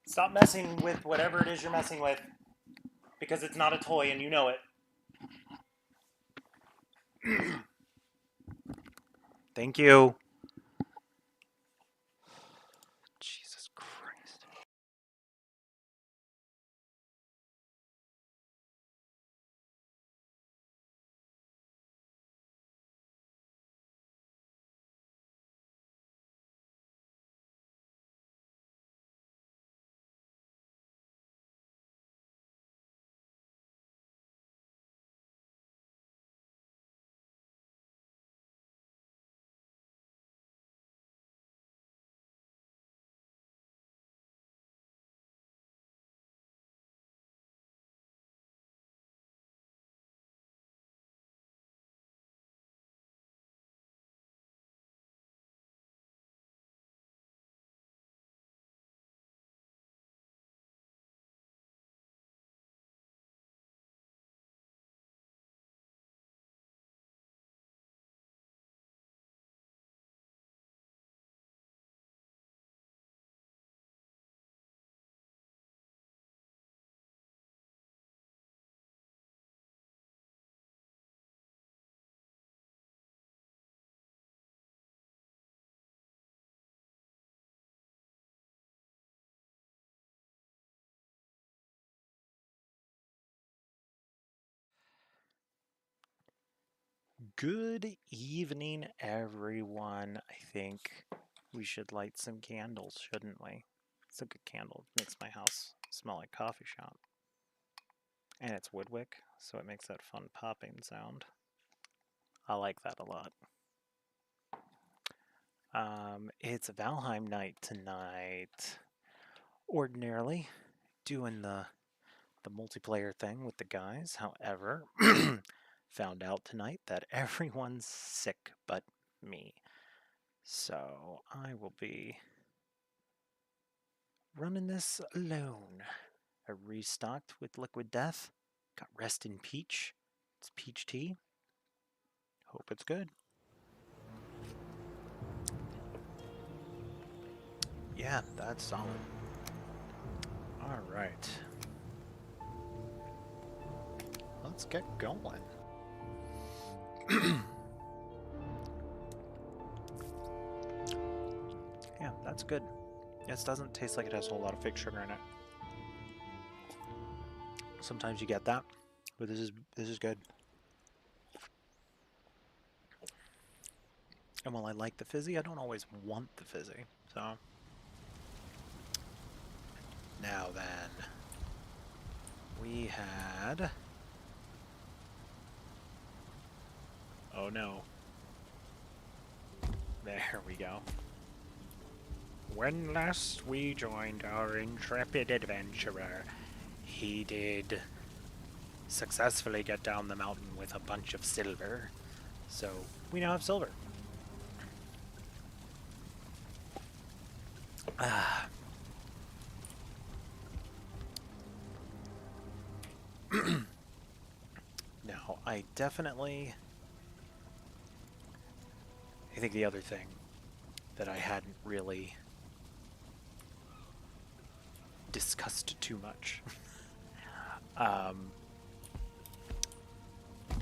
Stop messing with whatever it is you're messing with, because it's not a toy and you know it. Thank you. Jesus Christ. Good evening, everyone. I think we should light some candles, shouldn't we? It's a good candle. It makes my house smell like coffee shop. And it's woodwick, so it makes that fun popping sound. I like that a lot. It's Valheim night tonight. Ordinarily, doing the multiplayer thing with the guys. However, found out tonight that everyone's sick but me. So I will be running this alone. I restocked with Liquid Death. Got Rest in Peach. It's peach tea. Hope it's good. Yeah, that's solid. Alright. Let's get going. Yeah, that's good. It doesn't taste like it has a whole lot of fake sugar in it. Sometimes you get that, but this is good. And while I like the fizzy, I don't always want the fizzy. So now then, we had. Oh no. There we go. When last we joined our intrepid adventurer, he did successfully get down the mountain with a bunch of silver. So we now have silver. Ah. Now, I think the other thing that I hadn't really discussed too much um,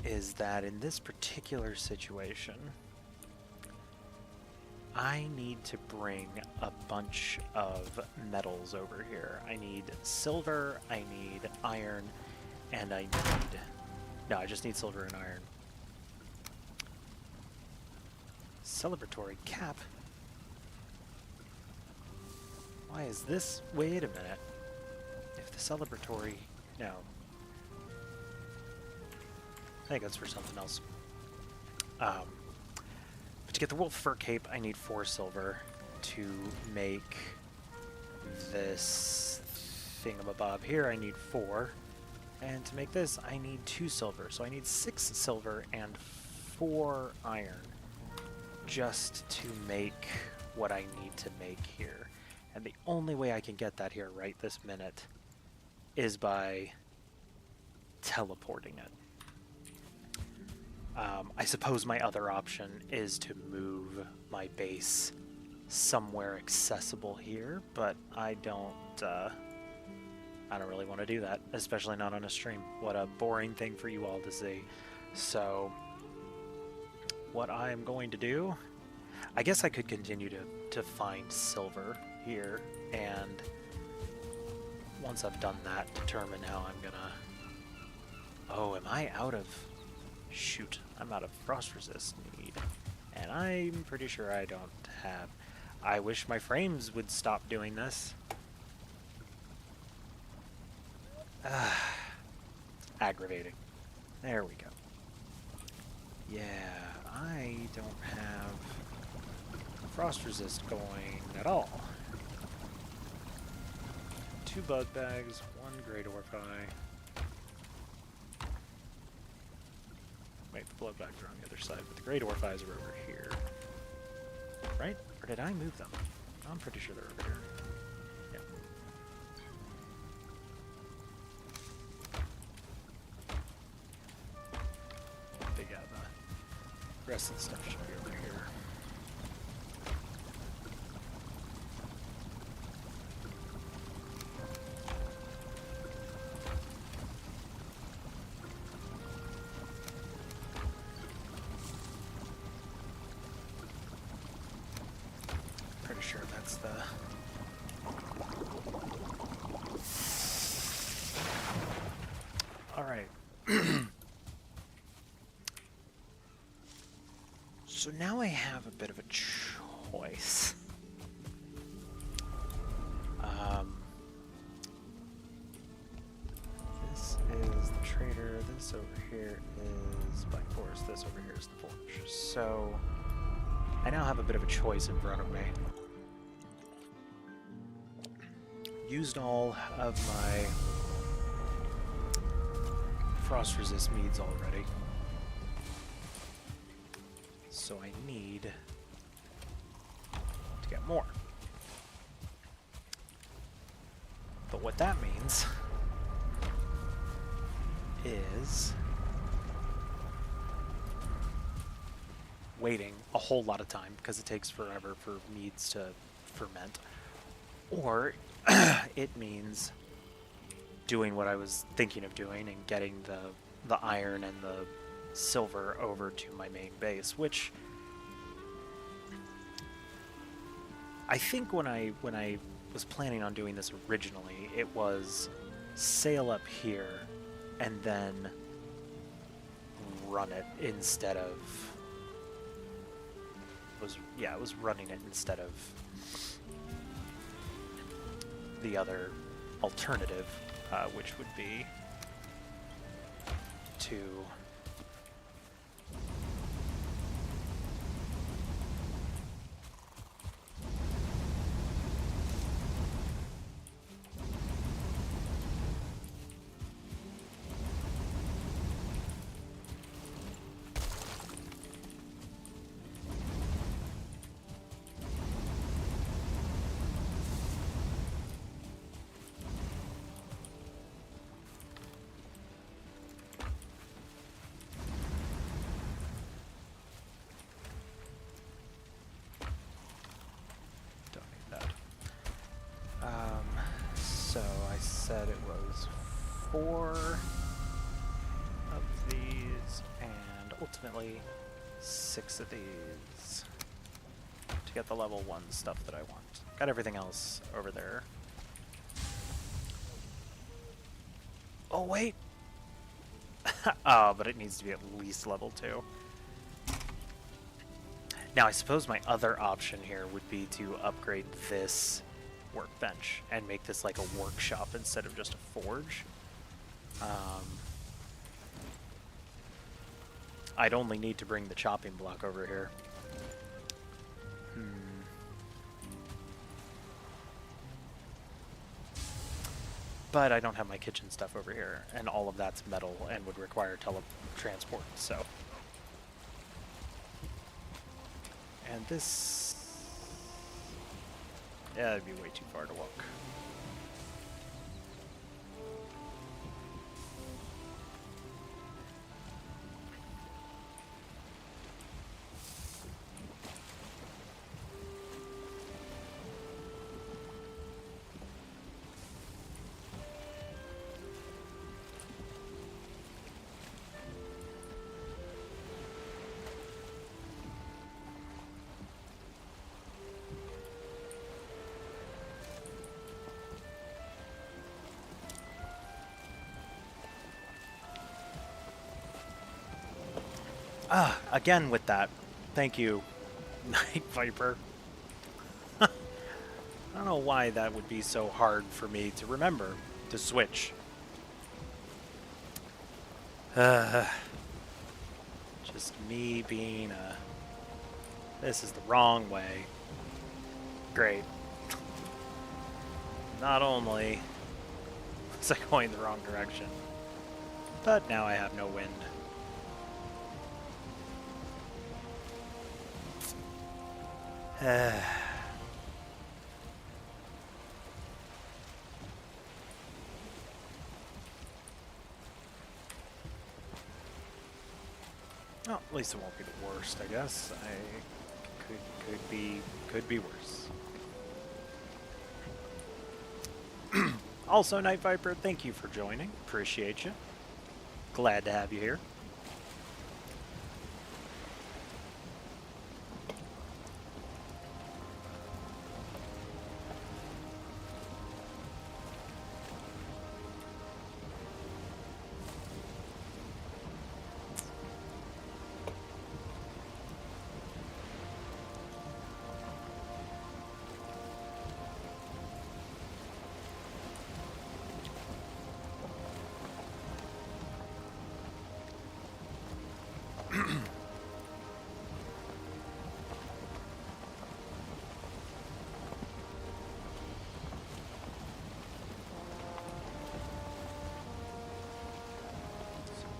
is that in this particular situation, I need to bring a bunch of metals over here. I need silver, I need iron, and I need... No, I just need silver and iron. Celebratory cap? Why is this... Wait a minute. If the celebratory... No. I think that's for something else. But to get the wolf fur cape, I need 4 silver. To make this thingamabob here, I need 4. And to make this, I need 2 silver. So I need 6 silver and 4 iron just to make what I need to make here. And the only way I can get that here right this minute is by teleporting it. I suppose my other option is to move my base somewhere accessible here, but I don't really want to do that, especially not on a stream. What a boring thing for you all to see. So what I'm going to do, I guess I could continue to find silver here, and once I've done that, determine how I'm gonna... Oh, am I out of... Shoot, I'm out of frost resist need, and I'm pretty sure I don't have... I wish my frames would stop doing this. Aggravating. There we go. Yeah, I don't have frost resist going at all. 2 bug bags, 1 great orphi. Wait, the blood bags are on the other side, but the great orphis are over here. Right? Or did I move them? I'm pretty sure they're over here. Yeah. But yeah, the rest of the stuff should be over here. Pretty sure that's the... Alright. So now I have a bit of a choice. This is the trader, this over here is Black Forest, this over here is the forge. So I now have a bit of a choice in front of me. Used all of my frost resist meads already. So I need to get more. But what that means is waiting a whole lot of time because it takes forever for meads to ferment. Or it means doing what I was thinking of doing and getting the iron and the silver over to my main base, which I think when I was planning on doing this originally, it was sail up here and then run it instead of it was running it instead of the other alternative, which would be to so I said it was 4 of these and ultimately 6 of these to get the level 1 stuff that I want. Got everything else over there. Oh wait! Oh, but it needs to be at least level 2. Now I suppose my other option here would be to upgrade this workbench and make this like a workshop instead of just a forge. I'd only need to bring the chopping block over here. But I don't have my kitchen stuff over here, and all of that's metal and would require teletransport, so. And this... yeah, it'd be way too far to walk. Again with that. Thank you, Night Viper. I don't know why that would be so hard for me to remember to switch. Just me being this is the wrong way. Great. Not only was I going the wrong direction, but now I have no wind. Well, at least it won't be the worst, I guess. Could be worse. Also, Night Viper, thank you for joining. Appreciate you. Glad to have you here.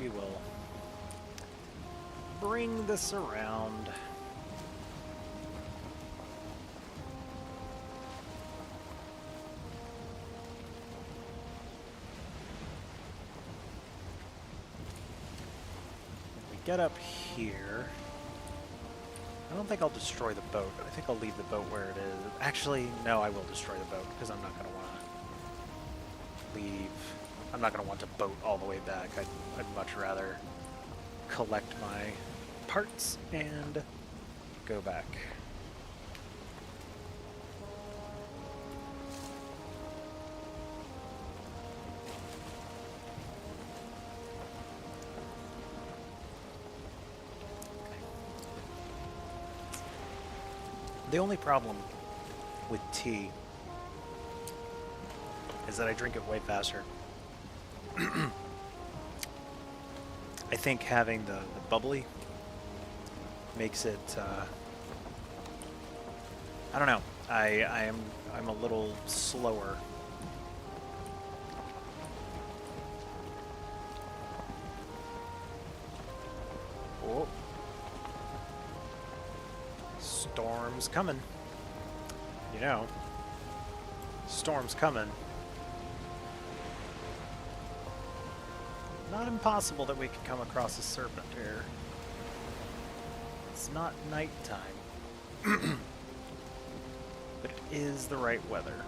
We will bring this around. When we get up here, I don't think I'll destroy the boat. I think I'll leave the boat where it is. Actually, no, I will destroy the boat because I'm not going to want to leave. I'm not going to want to boat all the way back. I'd much rather collect my parts and go back. The only problem with tea is that I drink it way faster. I think having the bubbly makes it, I don't know, I'm a little slower. Oh. Storm's coming. You know, storm's coming. Not impossible that we could come across a serpent here. It's not nighttime, but it is the right weather.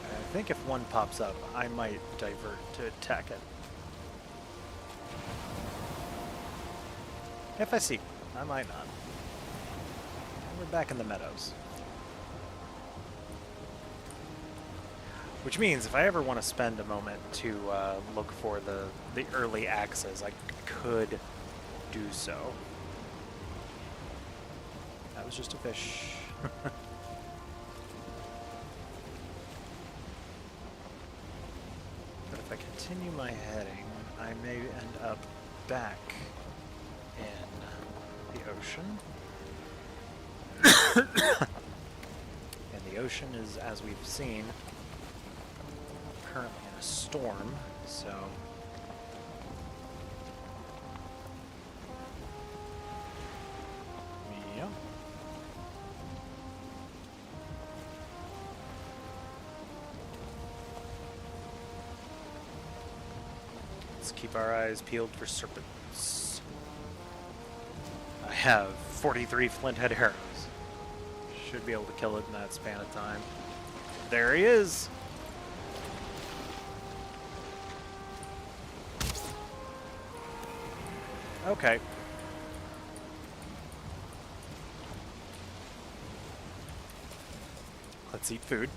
I think if one pops up, I might divert to attack it. If I see one, I might not. We're back in the meadows. Which means if I ever want to spend a moment to look for the early axes, I could do so. That was just a fish. But if I continue my heading, I may end up back in the ocean. And the ocean is, as we've seen, currently in a storm, so yeah. Let's keep our eyes peeled for serpents. I have 43 flint head arrows. Should be able to kill it in that span of time. There he is! Okay. Let's eat food.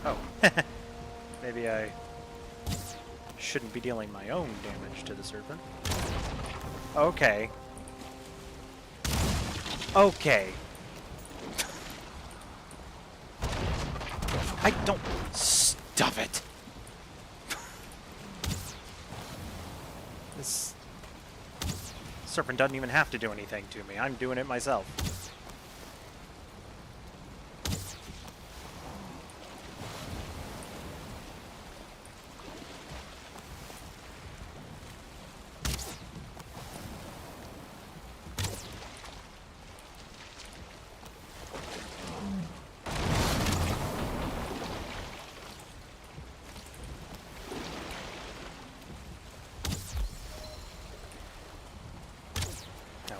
Oh. Maybe I shouldn't be dealing my own damage to the serpent. Okay. Okay. I don't... Stop it! This serpent doesn't even have to do anything to me. I'm doing it myself.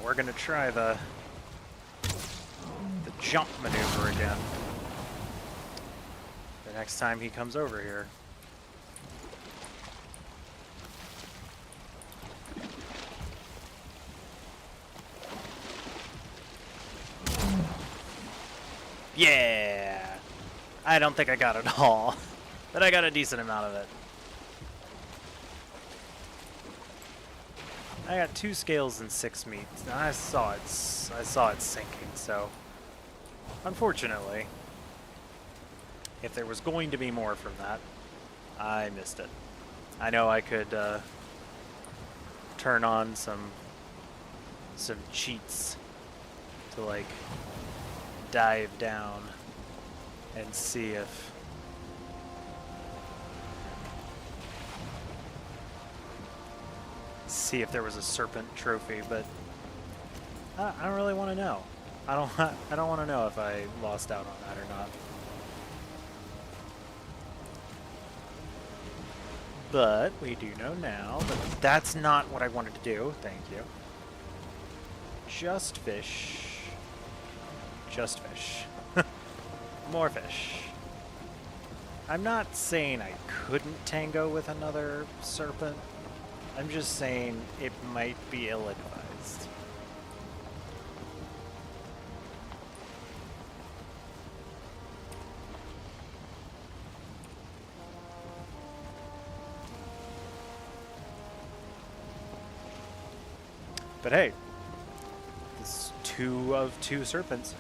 We're gonna try the jump maneuver again the next time he comes over here. Yeah! I don't think I got it all, but I got a decent amount of it. I got 2 scales and 6 meats. Now I saw it sinking, so unfortunately, if there was going to be more from that, I missed it. I know I could turn on some cheats to like dive down and see if there was a serpent trophy, but I don't really want to know. I don't want to know if I lost out on that or not. But we do know now, but that's not what I wanted to do. Thank you. Just fish. Just fish. More fish. I'm not saying I couldn't tango with another serpent. I'm just saying it might be ill-advised. But hey, it's 2 of 2 serpents.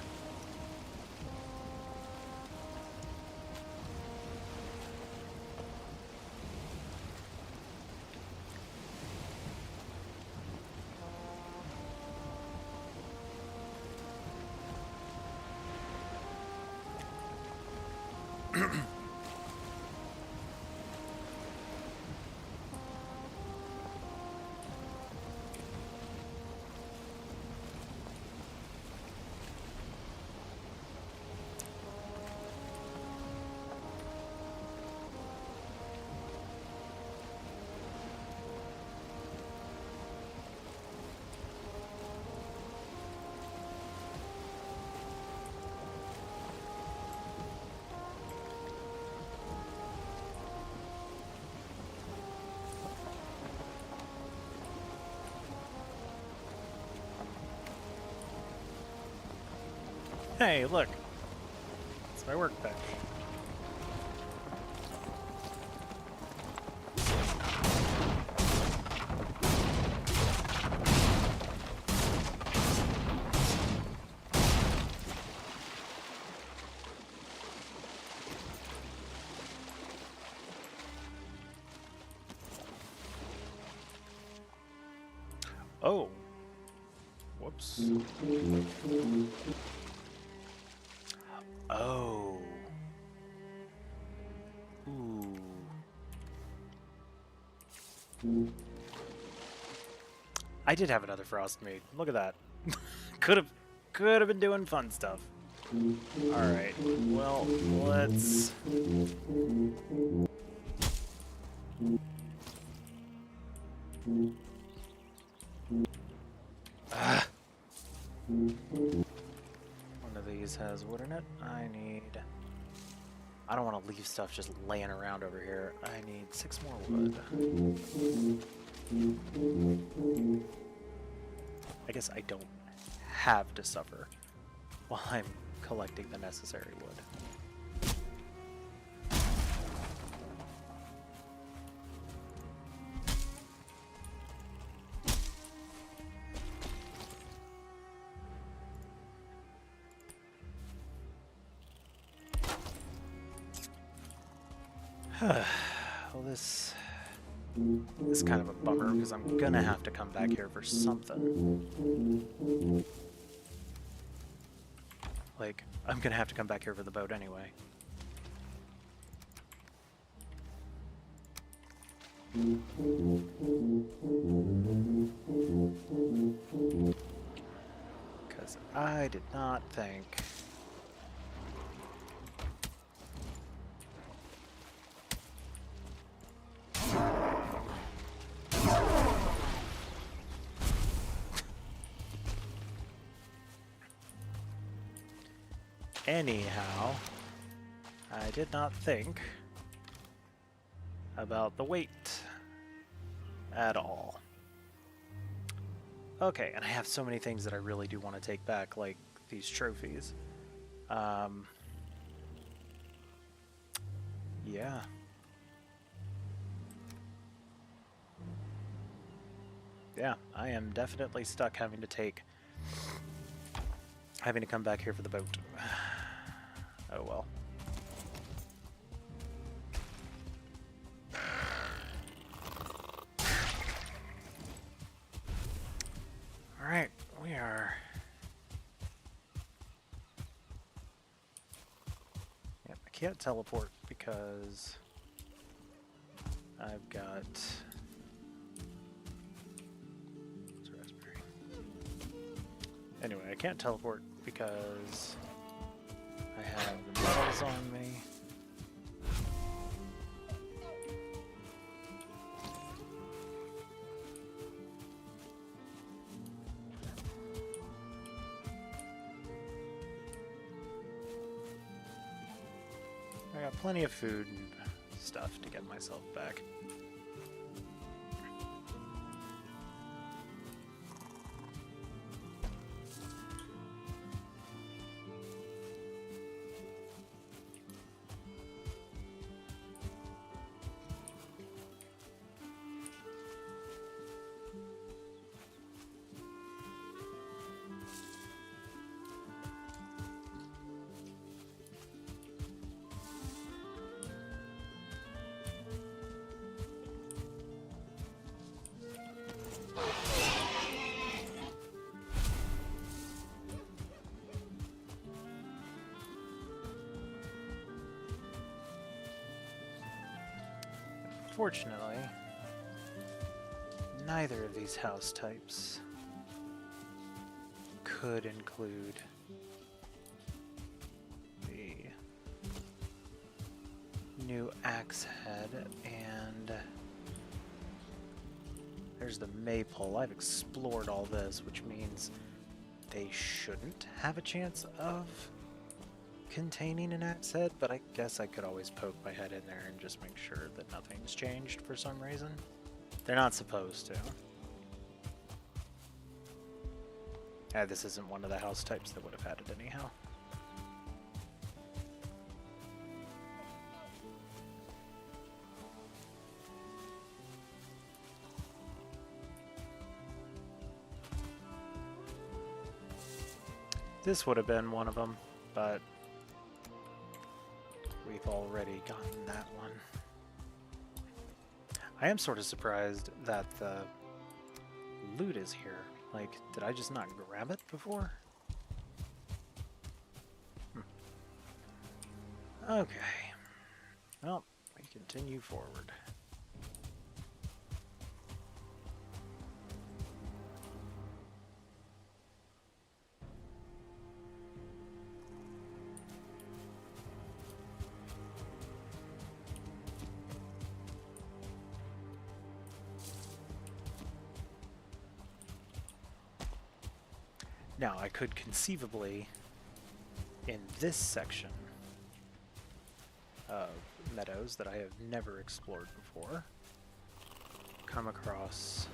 Hey, look. It's my workbench. Oh. Whoops. Oh. Ooh. I did have another frost mead. Look at that. could have been doing fun stuff. All right. Well, let's One of these has wood in it. I don't want to leave stuff just laying around over here. I need 6 more wood. I guess I don't have to suffer while I'm collecting the necessary wood. Well, this is kind of a bummer because I'm gonna have to come back here for something. Like, I'm gonna have to come back here for the boat anyway. Because I did not think... Anyhow, I did not think about the weight at all. Okay, and I have so many things that I really do want to take back, like these trophies. Yeah. Yeah, I am definitely stuck having to come back here for the boat. Oh well. Alright, we are... Yep, I can't teleport because I've got... It's raspberry. Anyway, I can't teleport because I have the metals on me. I got plenty of food and stuff to get myself back. Fortunately, neither of these house types could include the new axe head, and there's the maypole. I've explored all this, which means they shouldn't have a chance of containing an axe head, but I guess I could always poke my head in there and just make sure that nothing's changed for some reason. They're not supposed to. This isn't one of the house types that would have had it anyhow. This would have been one of them, but we've already gotten that one. I am sort of surprised that the loot is here. Like, did I just not grab it before? Okay. Well, we continue forward. Now, I could conceivably, in this section of meadows that I have never explored before, come across.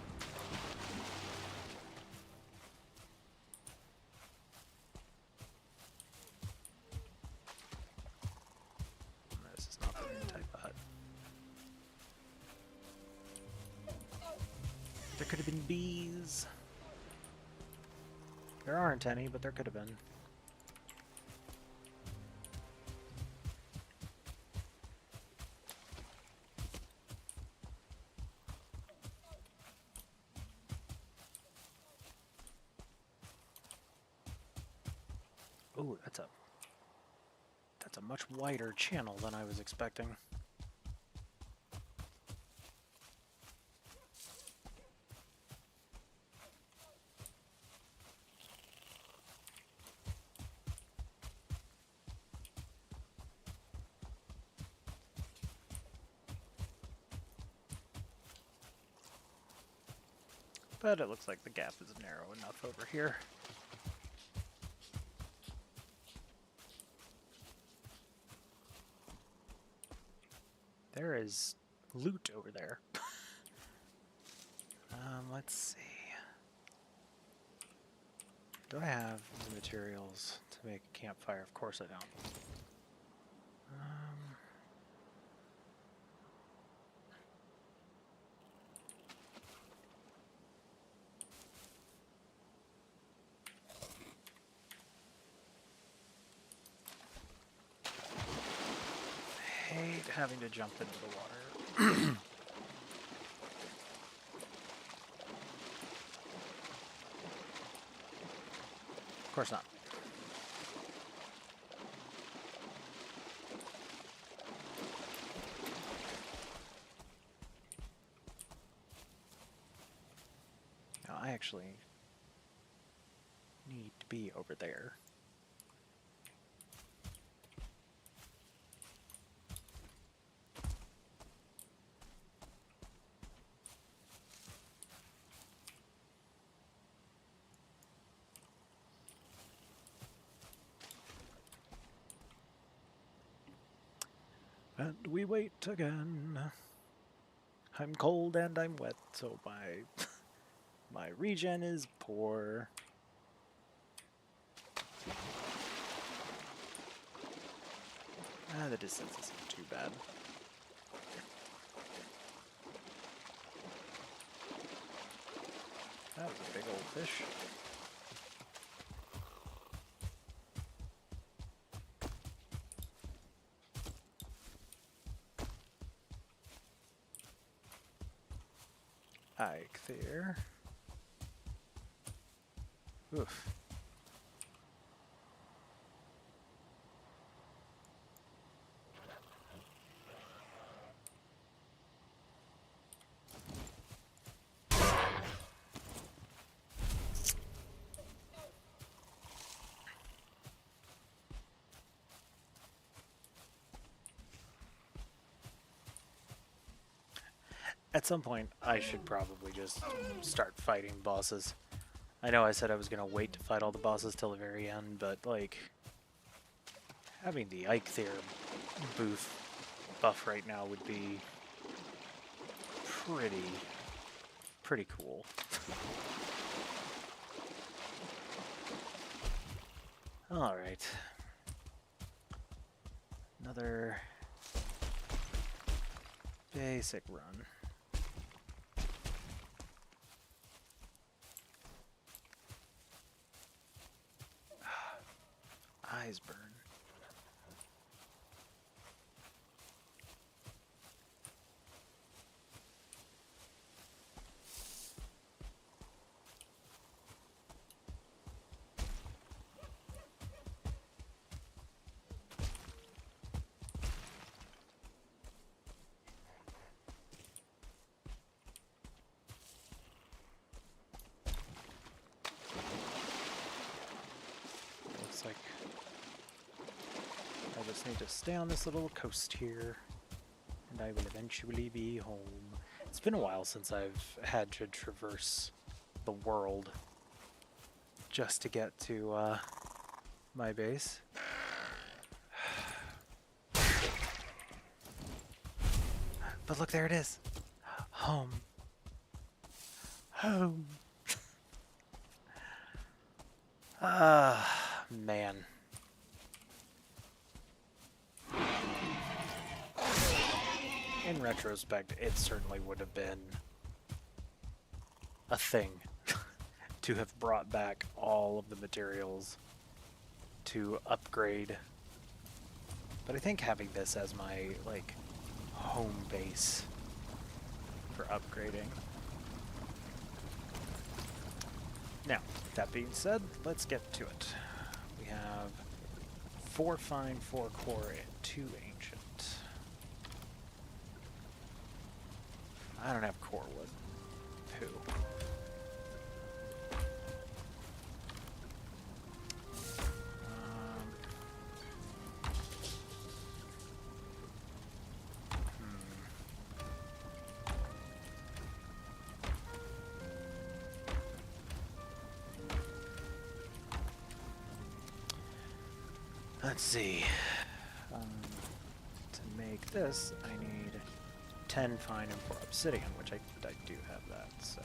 This is not the right type of hut. There could have been bees. There aren't any, but there could have been. Ooh, that's a much wider channel than I was expecting. But it looks like the gap is narrow enough over here. There is loot over there. Let's see. Do I have the materials to make a campfire? Of course I don't. I hate having to jump into the water. Of course not. Now I actually need to be over there. And we wait again. I'm cold and I'm wet, so my regen is poor. The distance isn't too bad. That was a big old fish. Ike there. Oof. At some point, I should probably just start fighting bosses. I know I said I was going to wait to fight all the bosses till the very end, but, like, having the Ike there buff right now would be pretty cool. Alright. Another basic run. Eyes burn. Looks like I just need to stay on this little coast here, and I will eventually be home. It's been a while since I've had to traverse the world just to get to my base. But look, there it is. Home. Home. Ah, man. In retrospect, it certainly would have been a thing to have brought back all of the materials to upgrade. But I think having this as my, like, home base for upgrading. Now, that being said, let's get to it. We have 4 fine, 4 core, and 2 ancient. I don't have core wood. Poo. Let's see. To make this, I need 10 fine and 4 obsidian, which I do have that, so...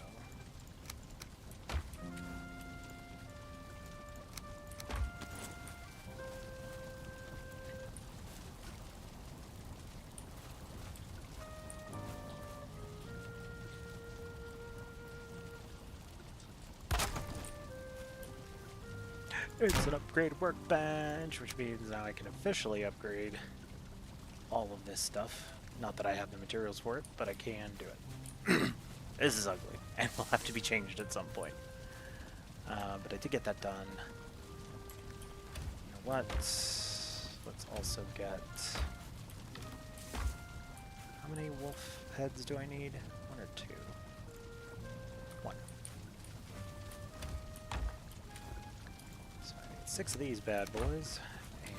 It's an upgraded workbench, which means now I can officially upgrade all of this stuff. Not that I have the materials for it, but I can do it. This is ugly, and will have to be changed at some point. But I did get that done. You know what? Let's also get... How many wolf heads do I need? 1 or 2? 1. 6 of these bad boys, and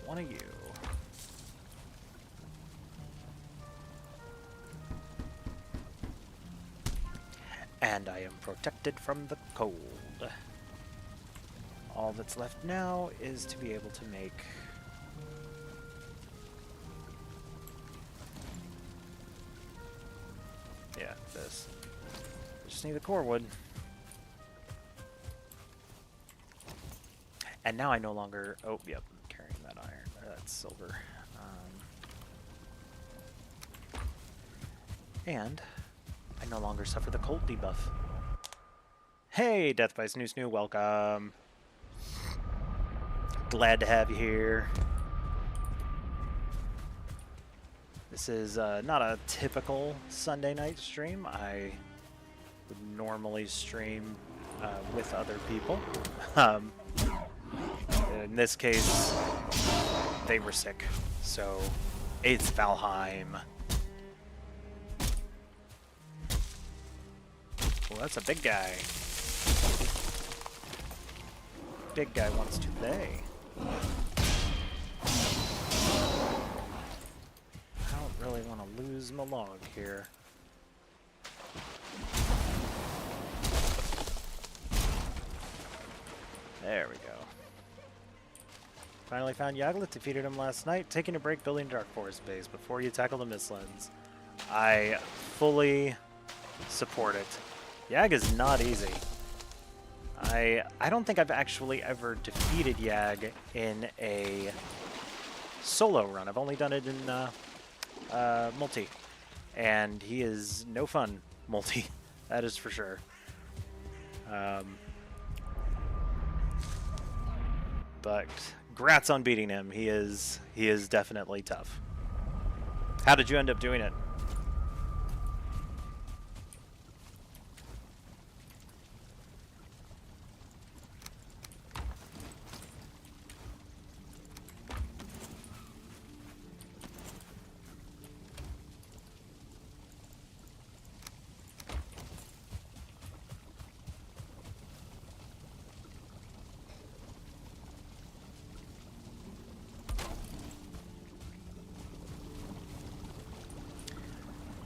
1 of you. And I am protected from the cold. All that's left now is to be able to make... Yeah, this. Just need the core wood. And now I no longer... Oh, yep, I'm carrying that iron. That's silver. And I no longer suffer the cold debuff. Hey, Death by Snoo Snoo, welcome. Glad to have you here. This is not a typical Sunday night stream. I would normally stream with other people. In this case, they were sick, so it's Valheim. Well, that's a big guy. Big guy wants to play. I don't really want to lose my log here. There we go. Finally found Yaglet, defeated him last night, taking a break building Dark Forest base before you tackle the Mistlands. I fully support it. Yag is not easy. I don't think I've actually ever defeated Yag in a solo run. I've only done it in multi. And he is no fun multi. That is for sure. But congrats on beating him. He is definitely tough. How did you end up doing it?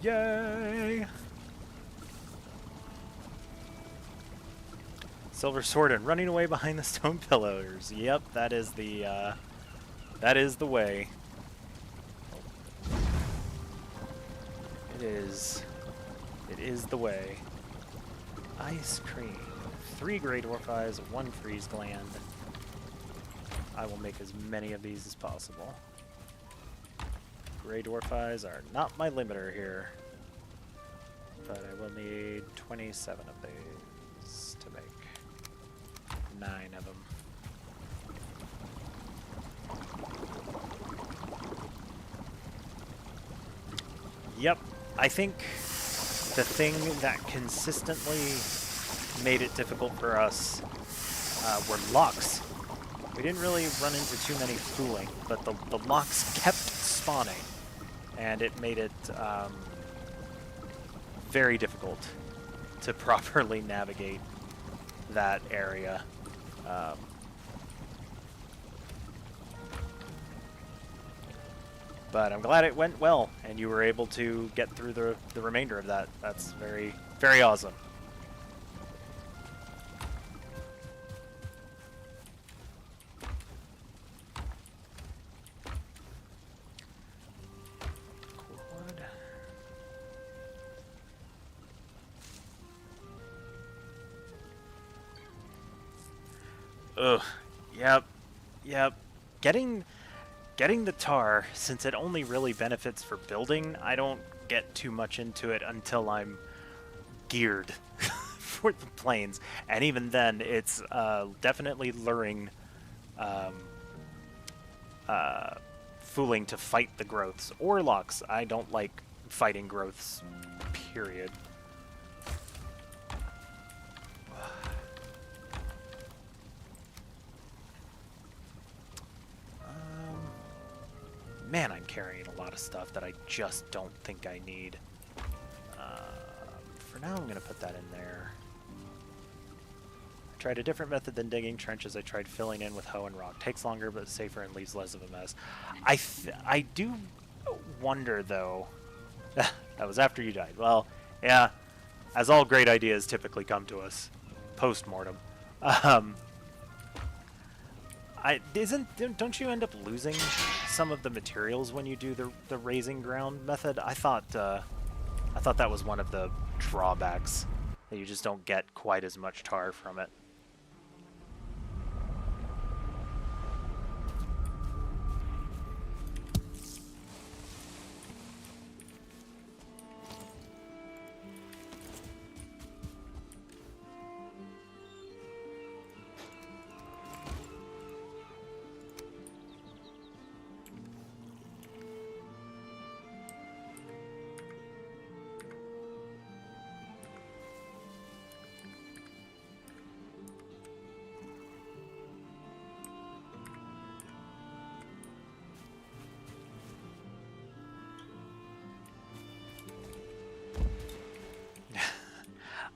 Yay! Silver sword and running away behind the stone pillars. Yep, that is the way. It is the way. Ice cream. 3 Grey Dwarf Eyes, 1 Freeze Gland. I will make as many of these as possible. Grey Dwarf Eyes are not my limiter here, but I will need 27 of these to make 9 of them. Yep, I think the thing that consistently made it difficult for us were locks. We didn't really run into too many fooling, but the locks kept spawning, and it made it very difficult to properly navigate that area. But I'm glad it went well, and you were able to get through the remainder of that. That's very, very awesome. Ugh. Yep. Getting the tar, since it only really benefits for building, I don't get too much into it until I'm geared for the planes. And even then, it's definitely luring fooling to fight the growths. Orlocks, I don't like fighting growths, period. Man, I'm carrying a lot of stuff that I just don't think I need. For now, I'm going to put that in there. I tried a different method than digging trenches. I tried filling in with hoe and rock. Takes longer, but safer and leaves less of a mess. I do wonder, though... That was after you died. Well, yeah, as all great ideas typically come to us post-mortem. Don't you end up losing some of the materials when you do the raising ground method? I thought that was one of the drawbacks, that you just don't get quite as much tar from it.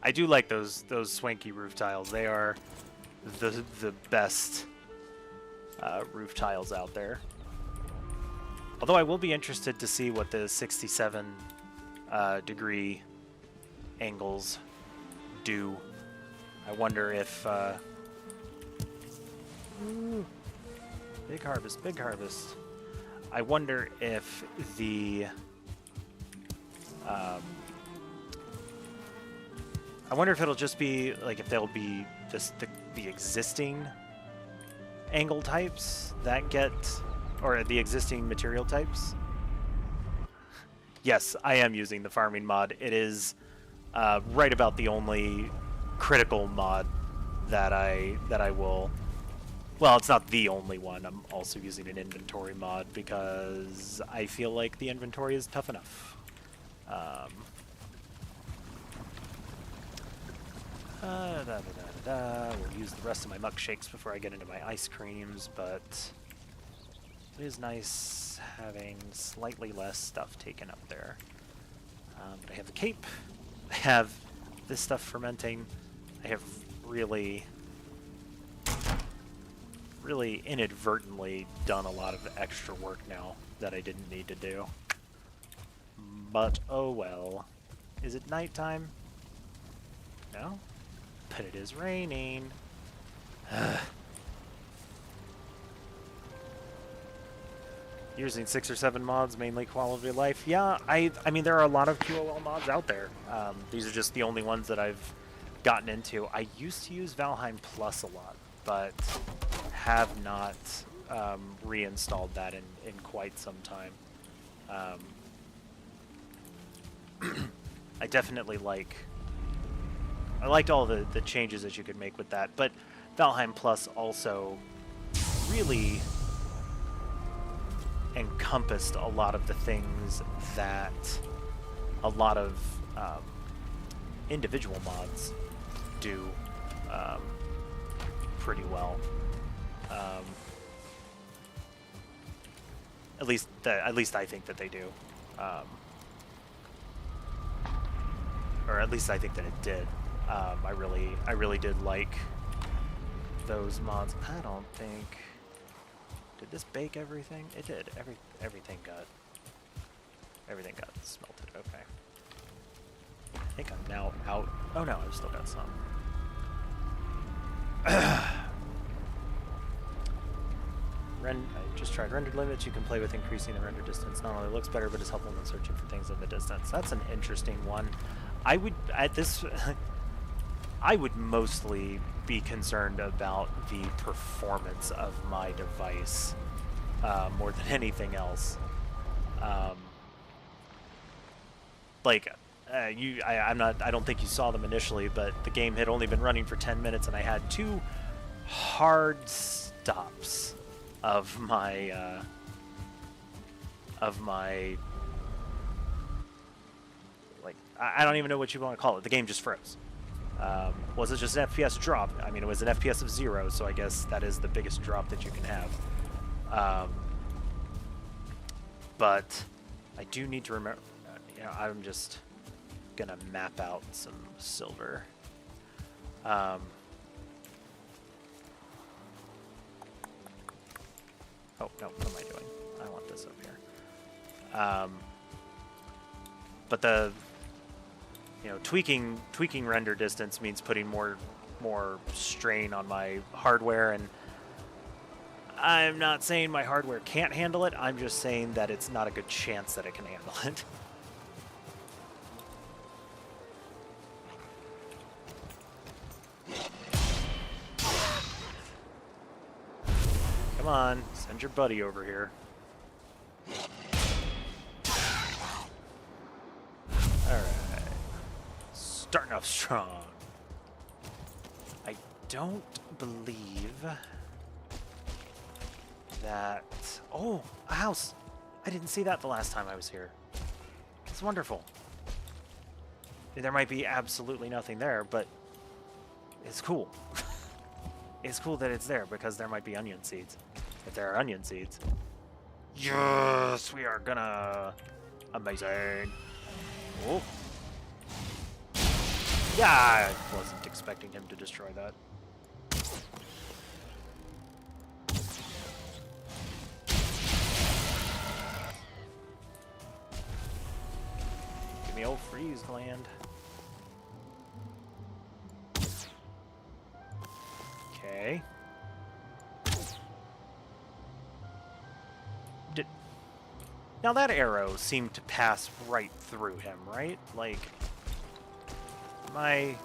I do like those swanky roof tiles. They are the best roof tiles out there. Although I will be interested to see what the 67 degree angles do. I wonder if ooh, big harvest, big harvest. I wonder if the I wonder if it'll just be, like, if there'll be just the existing angle types that get, or the existing material types. Yes, I am using the farming mod. It is right about the only critical mod that I will, well, it's not the only one. I'm also using an inventory mod because I feel like the inventory is tough enough. We'll use the rest of my muck shakes before I get into my ice creams, but it is nice having slightly less stuff taken up there. But I have the cape, I have this stuff fermenting, I have really inadvertently done a lot of extra work now that I didn't need to do. But oh well. Is it nighttime? No? But it is raining. Using 6 or 7 mods, mainly quality of life. Yeah, I mean, there are a lot of QOL mods out there. These are just the only ones that I've gotten into. I used to use Valheim Plus a lot, but have not reinstalled that in quite some time. I definitely I liked all the changes that you could make with that, but Valheim Plus also really encompassed a lot of the things that a lot of individual mods do pretty well. At least I think that they do, or at least I think that it did. I really did like those mods. I don't think. Did this bake everything? It did. Everything got smelted. Okay. I think I'm now out. Oh no, I've still got some. I just tried rendered limits. You can play with increasing the render distance. Not only looks better, but it's helpful when searching for things in the distance. That's an interesting one. I would mostly be concerned about the performance of my device more than anything else. I don't think you saw them initially, but the game had only been running for 10 minutes, and I had 2 hard stops of my I don't even know what you want to call it. The game just froze. Was it just an FPS drop? I mean, it was an FPS of 0, so I guess that is the biggest drop that you can have. But I do need to remember, I'm just gonna map out some silver. Oh no, what am I doing? I want this up here. But the tweaking render distance means putting more strain on my hardware, and I'm not saying my hardware can't handle it. I'm just saying that it's not a good chance that it can handle it. Come on, send your buddy over here. Alright. Starting off strong. I don't believe that... Oh, a house! I didn't see that the last time I was here. It's wonderful. There might be absolutely nothing there, but it's cool. It's cool that it's there because there might be onion seeds. If there are onion seeds. Yes, we are gonna... Amazing. Oh. Yeah, I wasn't expecting him to destroy that. Give me old freeze gland. Okay. Now that arrow seemed to pass right through him, right? Like, my...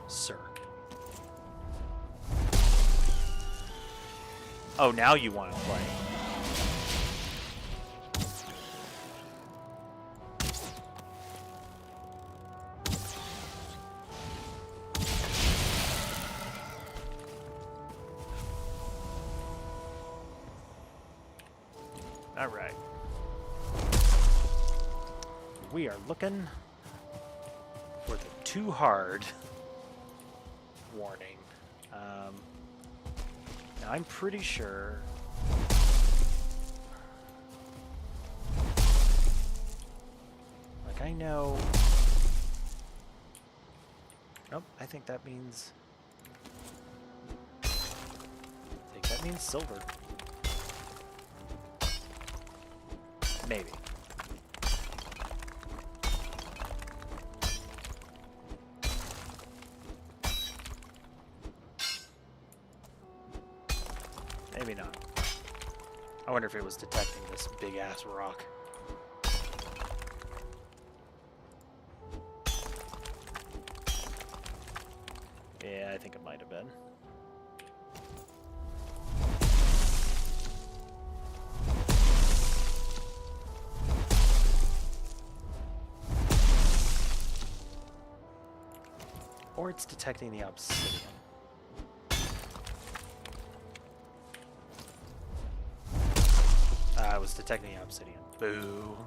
Sir. Oh, now you want to play. All right. We are looking for the too hard warning. Now I'm pretty sure. Like I know. Nope. I think that means. Silver. Maybe. Maybe not. I wonder if it was detecting this big-ass rock. Yeah, I think it might have been. Or it's detecting the obsidian. I was detecting the obsidian. Boo.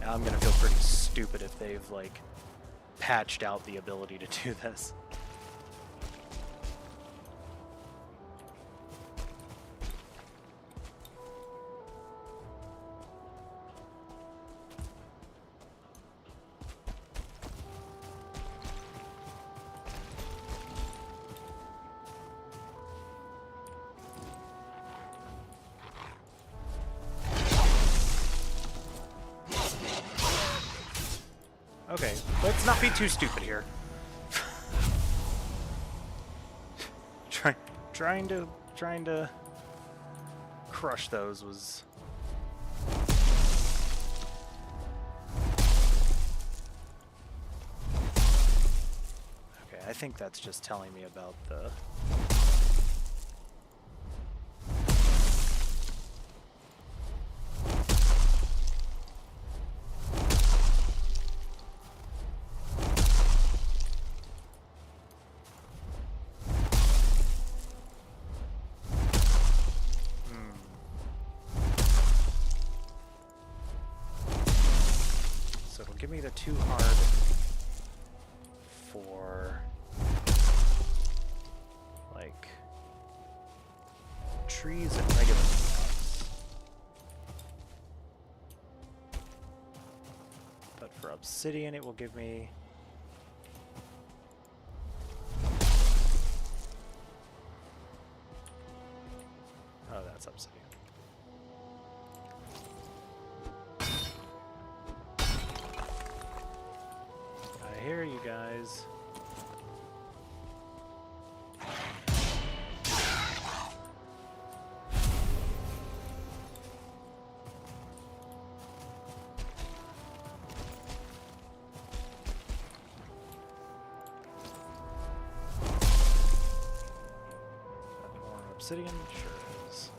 Now I'm gonna feel pretty stupid if they've, like, patched out the ability to do this. Okay, let's not be too stupid here. Trying to crush those was... Okay, I think that's just telling me about the... Give me the too hard for, like, trees and regular rocks. But for obsidian, it will give me... Oh, that's obsidian. I hear you guys. More obsidian? Sure is.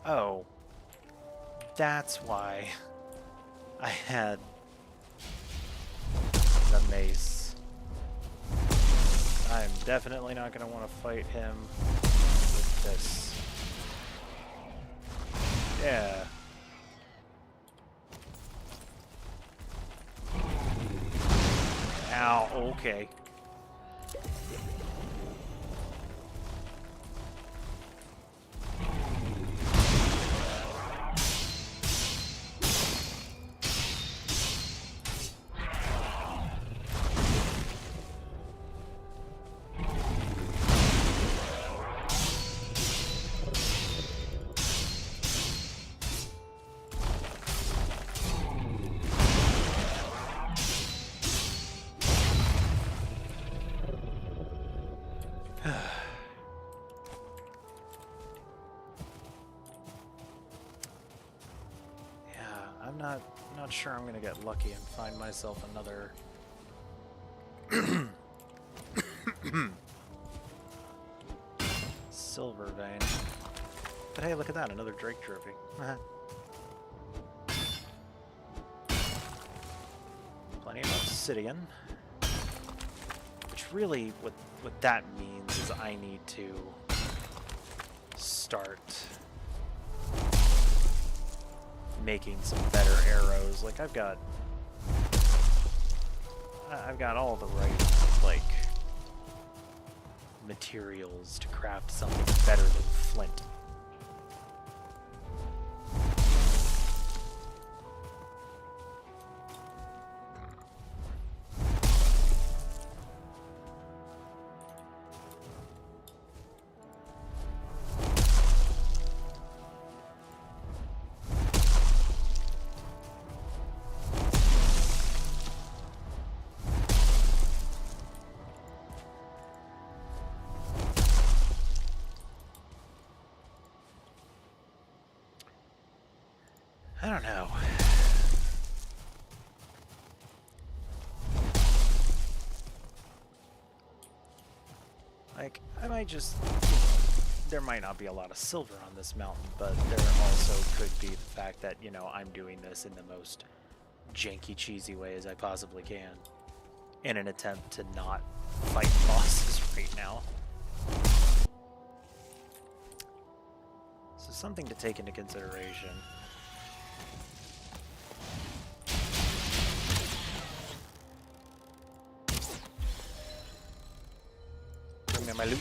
Oh, that's why I had the mace. I'm definitely not going to want to fight him with this. Yeah. Ow, okay. I'm not sure I'm gonna get lucky and find myself another silver vein. But hey, look at that, another Drake trophy. Plenty of obsidian. Which really, what that means is I need to start making some better arrows. Like I've got I've got all the right, like, materials to craft something better than flint. I don't know. Like, I might just... There might not be a lot of silver on this mountain, but there also could be the fact that, you know, I'm doing this in the most janky, cheesy way as I possibly can in an attempt to not fight bosses right now. So something to take into consideration. Bring me my loot.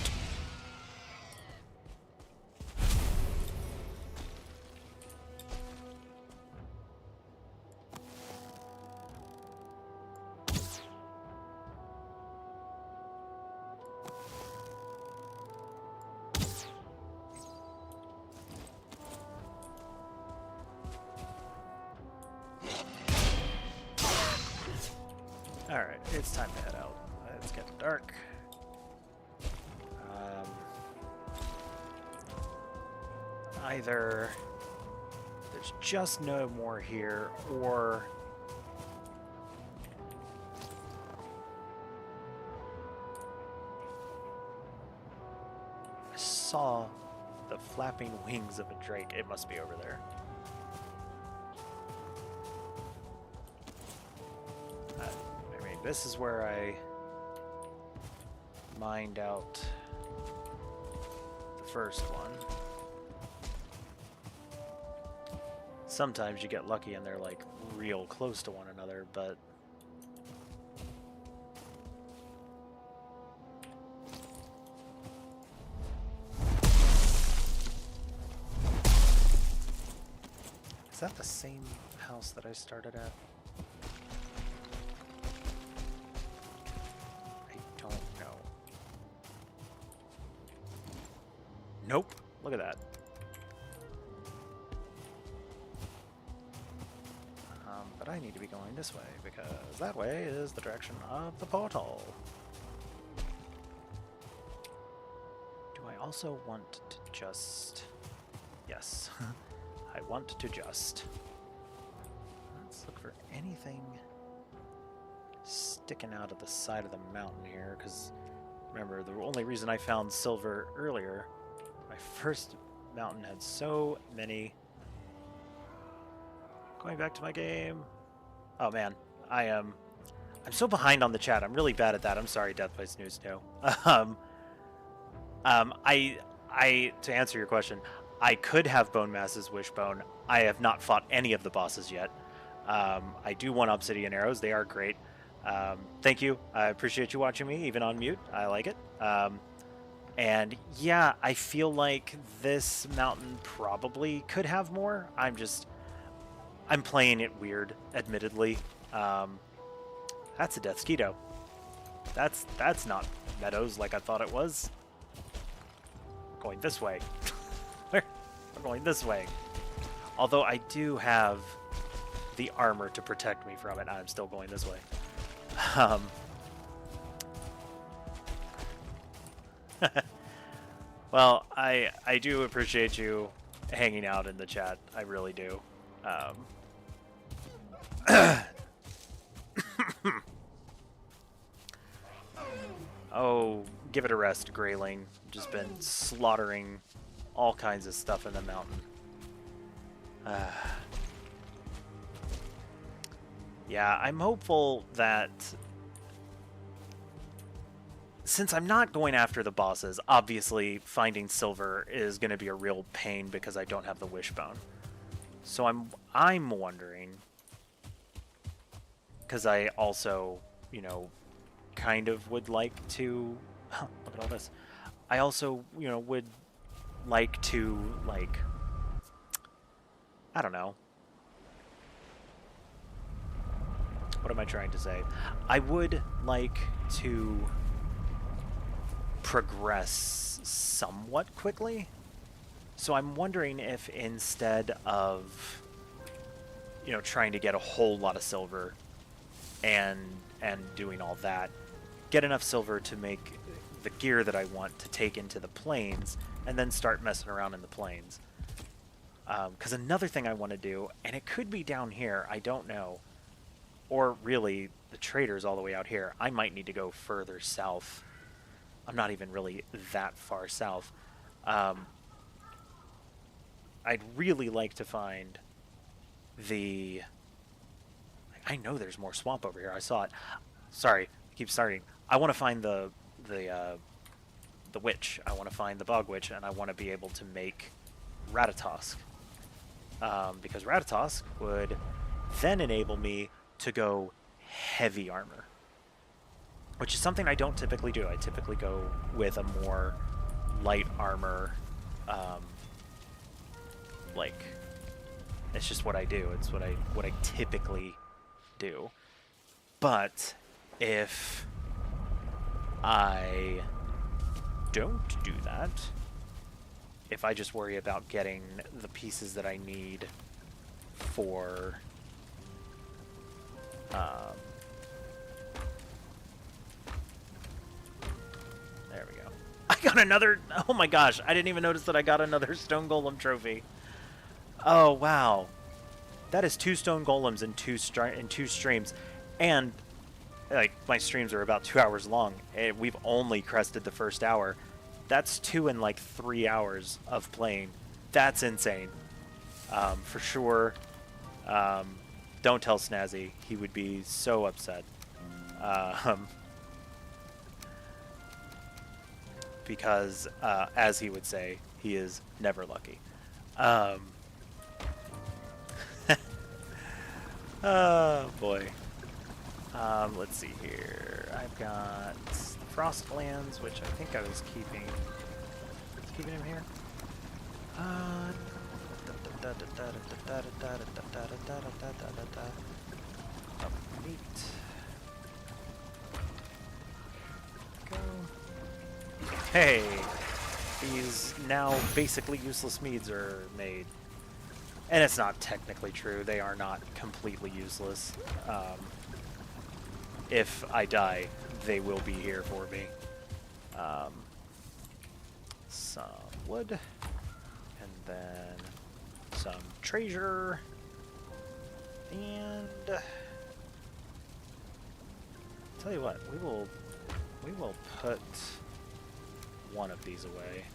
Alright, it's time to head out. It's getting dark. Either there's just no more here, or I saw the flapping wings of a drake. It must be over there. I mean, this is where I mined out the first one. Sometimes you get lucky and they're like real close to one another, but is that the same house that I started at? I don't know. Nope. Look at that. But I need to be going this way, because that way is the direction of the portal. Do I also want to just... Yes. I want to just... Let's look for anything sticking out of the side of the mountain here, because remember, the only reason I found silver earlier, my first mountain had so many... Going back to my game. Oh man, I'm so behind on the chat. I'm really bad at that. I'm sorry, Death by Snooze too. To answer your question, I could have Bone Mass's Wishbone. I have not fought any of the bosses yet. I do want Obsidian Arrows. They are great. Thank you. I appreciate you watching me, even on mute. I like it. And yeah, I feel like this mountain probably could have more. I'm playing it weird, admittedly. That's a Deathsquito. That's not meadows like I thought it was. Going this way. We're going this way. Although I do have the armor to protect me from it, I'm still going this way. Well, I do appreciate you hanging out in the chat. I really do. Oh, give it a rest, Grayling. Just been slaughtering all kinds of stuff in the mountain. Yeah, I'm hopeful that since I'm not going after the bosses, obviously finding silver is going to be a real pain because I don't have the Wishbone. So I'm wondering, because I also you know, kind of would like to... Look at all this. I also, you know, would like to, like... I don't know. What am I trying to say? I would like to progress somewhat quickly. So I'm wondering if instead of, you know, trying to get a whole lot of silver and doing all that, get enough silver to make the gear that I want to take into the plains and then start messing around in the plains. Because another thing I want to do, and it could be down here, I don't know, or really the trader's all the way out here. I might need to go further south. I'm not even really that far south. I'd really like to find the... I know there's more swamp over here. I saw it. Sorry, I keep starting. I want to find the witch. I want to find the bog witch, and I want to be able to make Ratatosk. Because Ratatosk would then enable me to go heavy armor, which is something I don't typically do. I typically go with a more light armor. Like, it's just what I do. It's what I typically do. But if I don't do that, if I just worry about getting the pieces that I need for there we go. I got another... Oh my gosh, I didn't even notice that I got another stone golem trophy. Oh wow. That is 2 stone golems in two streams. And like, my streams are about 2 hours long. We've only crested the first hour. That's 2 in like 3 hours of playing. That's insane. For sure. Don't tell Snazzy. He would be so upset. Because, as he would say, he is never lucky. Oh, boy. Let's see here. I've got Frostlands, which I think I was keeping him here. Meat. Go. Hey! These now basically useless meads are made. And it's not technically true. They are not completely useless. If I die, they will be here for me. Some wood. And then some treasure. And... tell you what, we will put one of these away.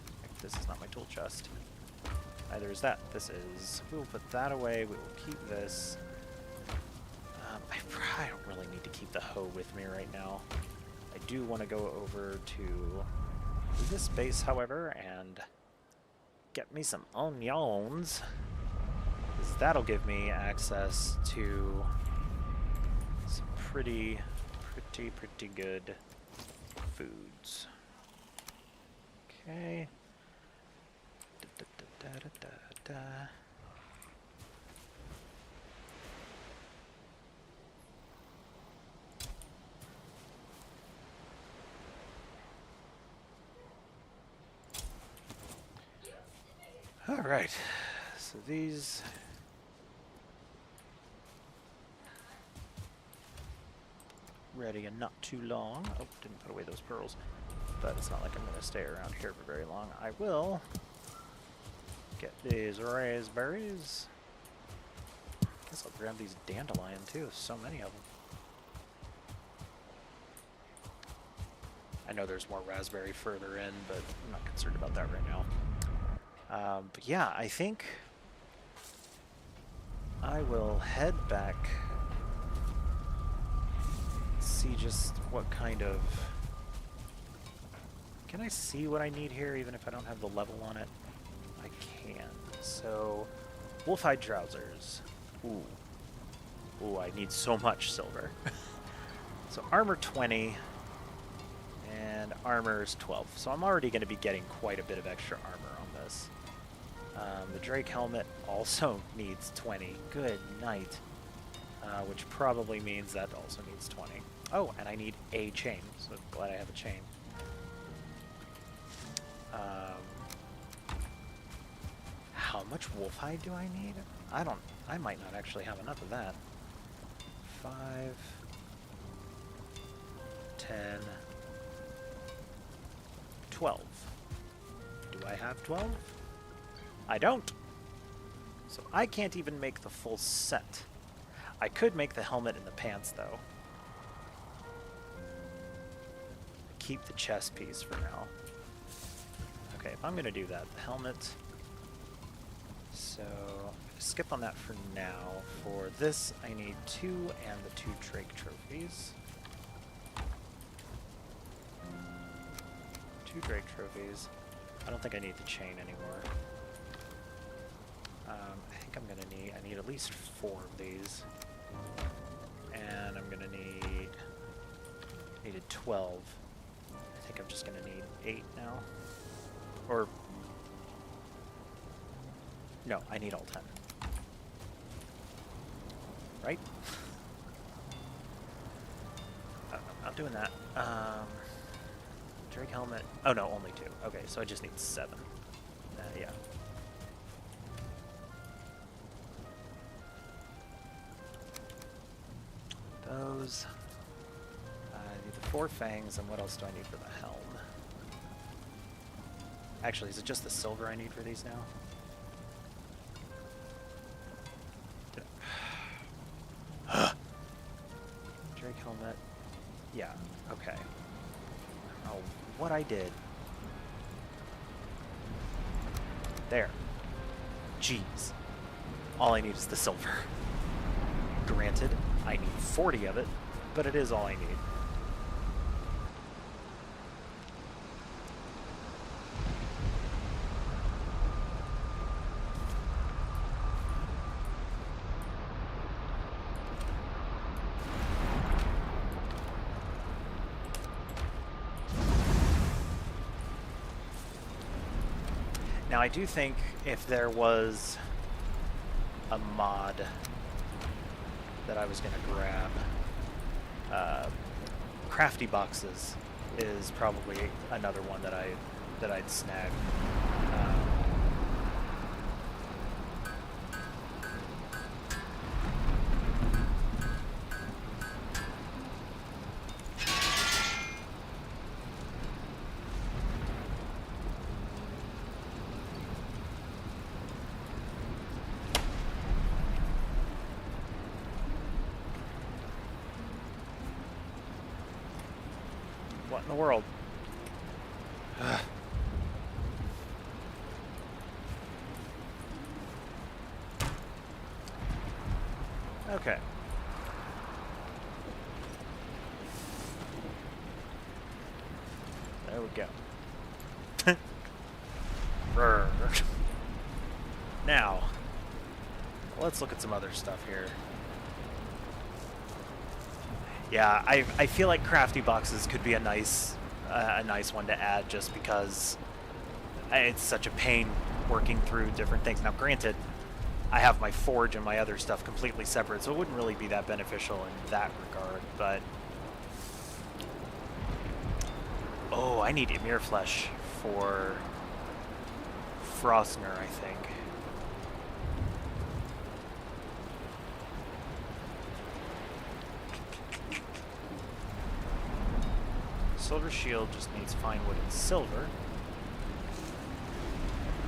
This is not my tool chest. Neither is that. This is... we will put that away. We will keep this. I don't really need to keep the hoe with me right now. I do want to go over to this base, however, and get me some onions. Because that'll give me access to some pretty good foods. Okay. All right, so these ready and not too long. Oh, didn't put away those pearls, but it's not like I'm going to stay around here for very long. I will get these raspberries. Guess I'll grab these dandelion too. So many of them. I know there's more raspberry further in, but I'm not concerned about that right now. But yeah, I think I will head back, see just what kind of... Can I see what I need here even if I don't have the level on it? I can. So, wolf-hide trousers. Ooh. Ooh, I need so much silver. So armor 20 and armor is 12. So I'm already going to be getting quite a bit of extra armor on this. The Drake helmet also needs 20. Good night. Which probably means that also needs 20. Oh, and I need a chain, so I'm glad I have a chain. How much wolf hide do I need? I might not actually have enough of that. 5, 10, 12. Do I have 12? I don't. So I can't even make the full set. I could make the helmet and the pants, though. Keep the chest piece for now. Okay, if I'm going to do that, the helmet... So, skip on that for now. For this, I need 2 and the 2 Drake trophies. 2 Drake trophies. I don't think I need the chain anymore. I think I'm gonna need, I need at least 4 of these. And I'm gonna needed 12. I think I'm just gonna need 8 now. Or, no, I need all 10. Right? Oh, I'm not doing that. Drake helmet. Oh no, only 2. Okay, so I just need 7. Yeah. Those. I need the 4 fangs, and what else do I need for the helm? Actually, is it just the silver I need for these now? Drake helmet. Yeah, okay. Oh, what I did. There. Jeez. All I need is the silver. Granted, I need 40 of it, but it is all I need. Now, I do think if there was a mod that I was going to grab, crafty boxes is probably another one that I'd snag. What in the world? Okay. There we go. Now, let's look at some other stuff here. Yeah, I feel like crafty boxes could be a nice one to add, just because it's such a pain working through different things. Now, granted, I have my forge and my other stuff completely separate, so it wouldn't really be that beneficial in that regard. But oh, I need Emir flesh for Frostner, I think. Silver shield just needs fine wood and silver.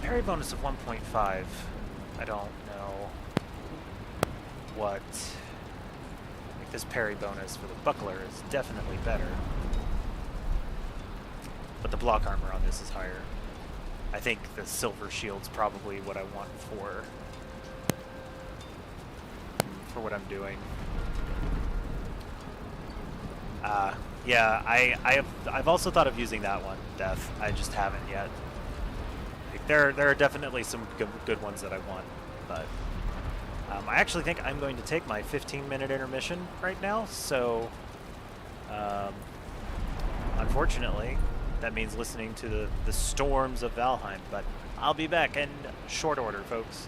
Parry bonus of 1.5. I don't know what. Like, this parry bonus for the buckler is definitely better, but the block armor on this is higher. I think the silver shield's probably what I want for what I'm doing. Yeah, I've also thought of using that one, Death. I just haven't yet. Like, there are definitely some good ones that I want, but I actually think I'm going to take my 15-minute intermission right now. So Um, Unfortunately, that means listening to the storms of Valheim, but I'll be back in short order, folks.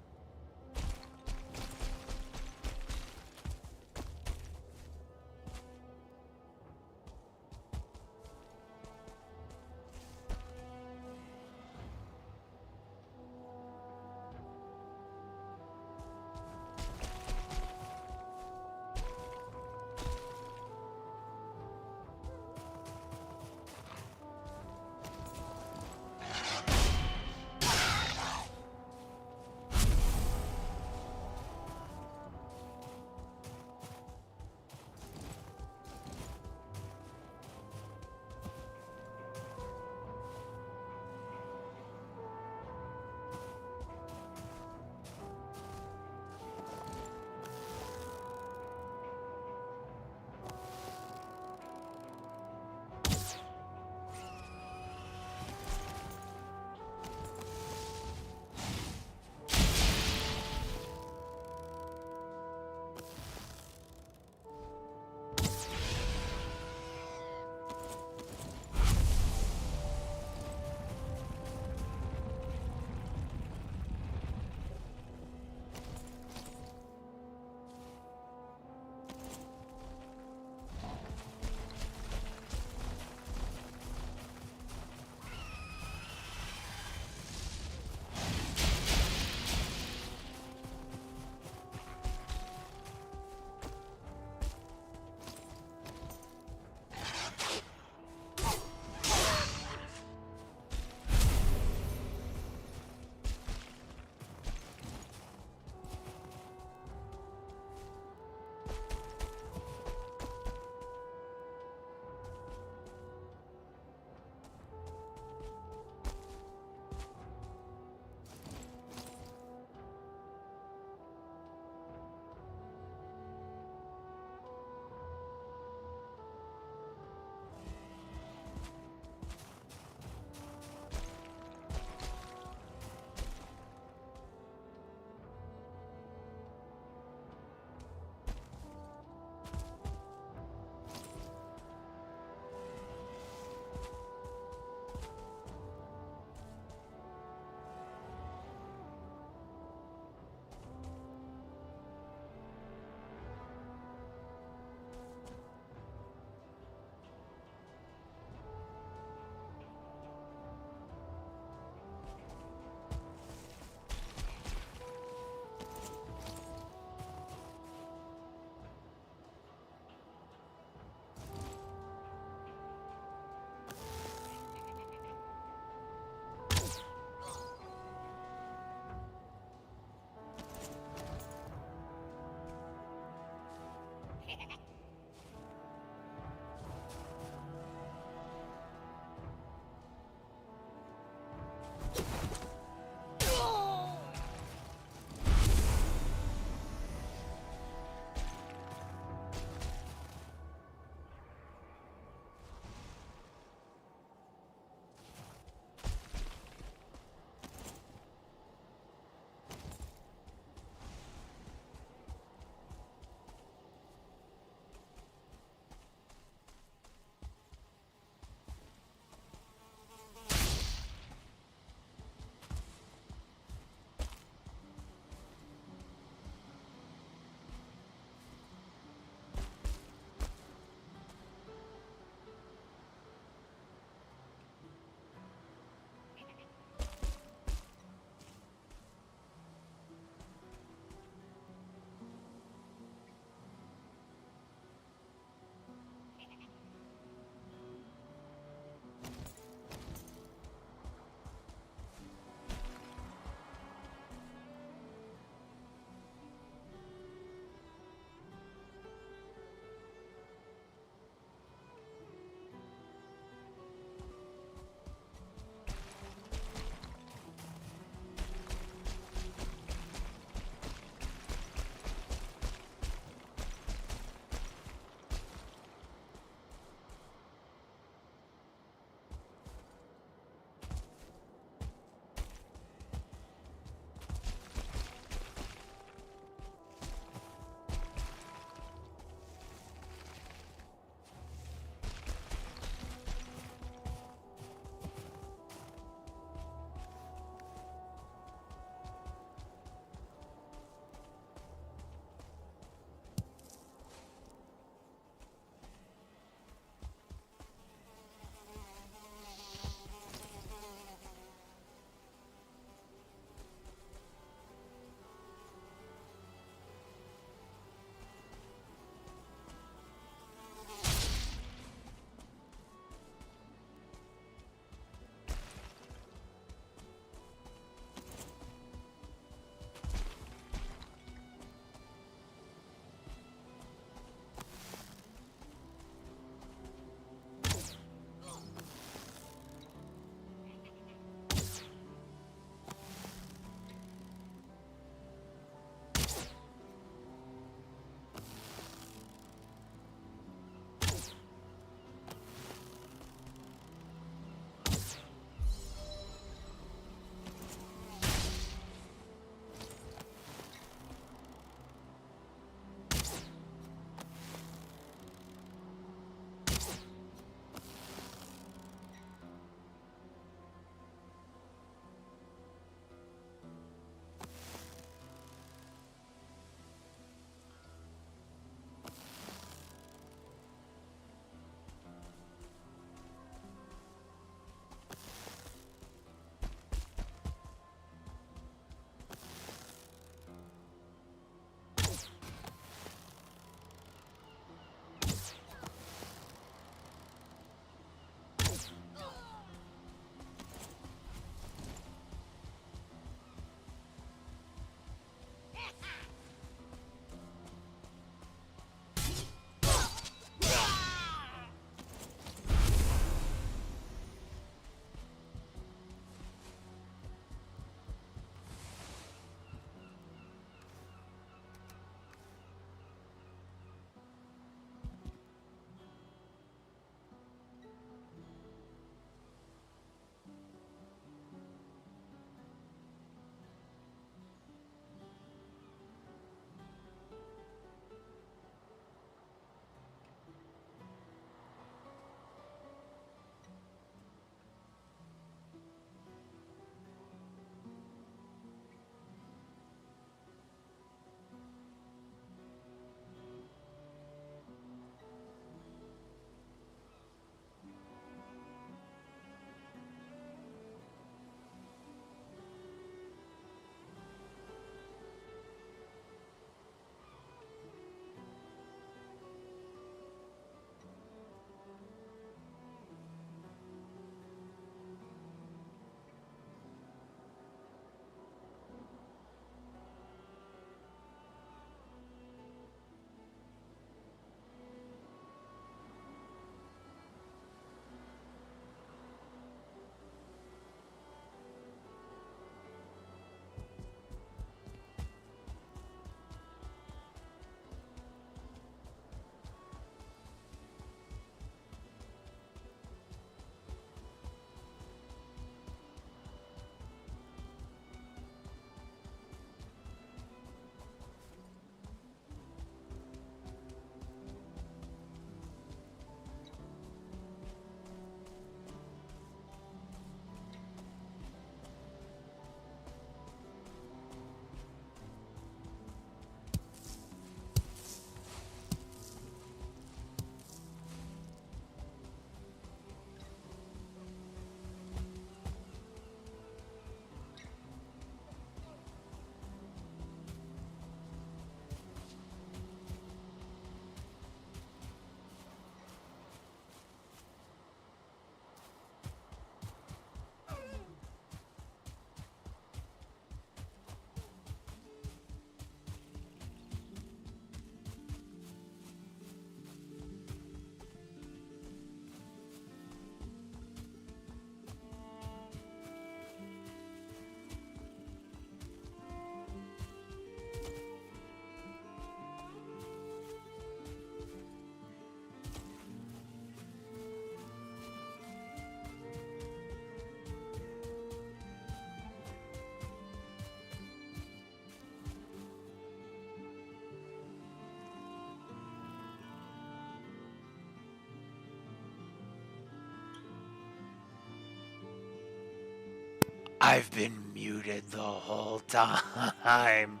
I've been muted the whole time.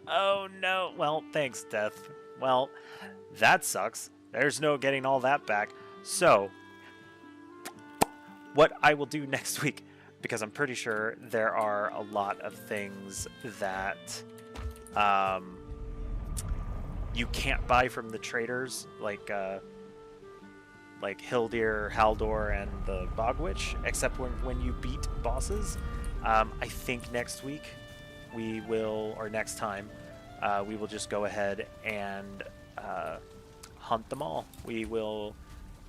Oh no. Well, thanks, Death. Well, that sucks. There's no getting all that back. So, what I will do next week, because I'm pretty sure there are a lot of things that you can't buy from the traders, like Hildir, Haldor, and the Bogwitch, except when you beat bosses. I think next week we will, or next time, we will just go ahead and hunt them all. We will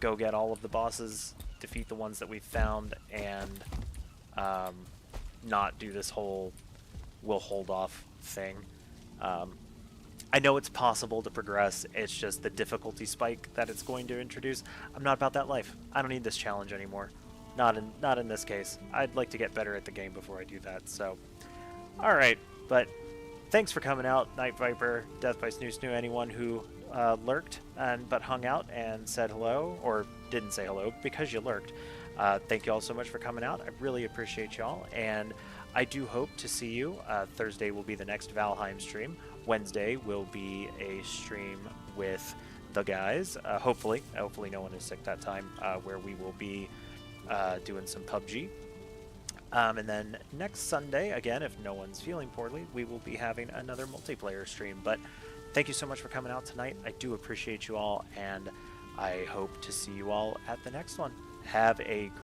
go get all of the bosses, defeat the ones that we found, and not do this whole we'll hold off thing. I know it's possible to progress, it's just the difficulty spike that it's going to introduce. I'm not about that life. I don't need this challenge anymore. Not in this case. I'd like to get better at the game before I do that, so. Alright, but thanks for coming out, Night Viper, Death by Snoo Snoo, anyone who lurked but hung out and said hello, or didn't say hello because you lurked. Thank you all so much for coming out. I really appreciate y'all, and I do hope to see you. Thursday will be the next Valheim stream. Wednesday will be a stream with the guys. Hopefully no one is sick that time, where we will be doing some PUBG. And then next Sunday, again, if no one's feeling poorly, we will be having another multiplayer stream. But thank you so much for coming out tonight. I do appreciate you all, and I hope to see you all at the next one. Have a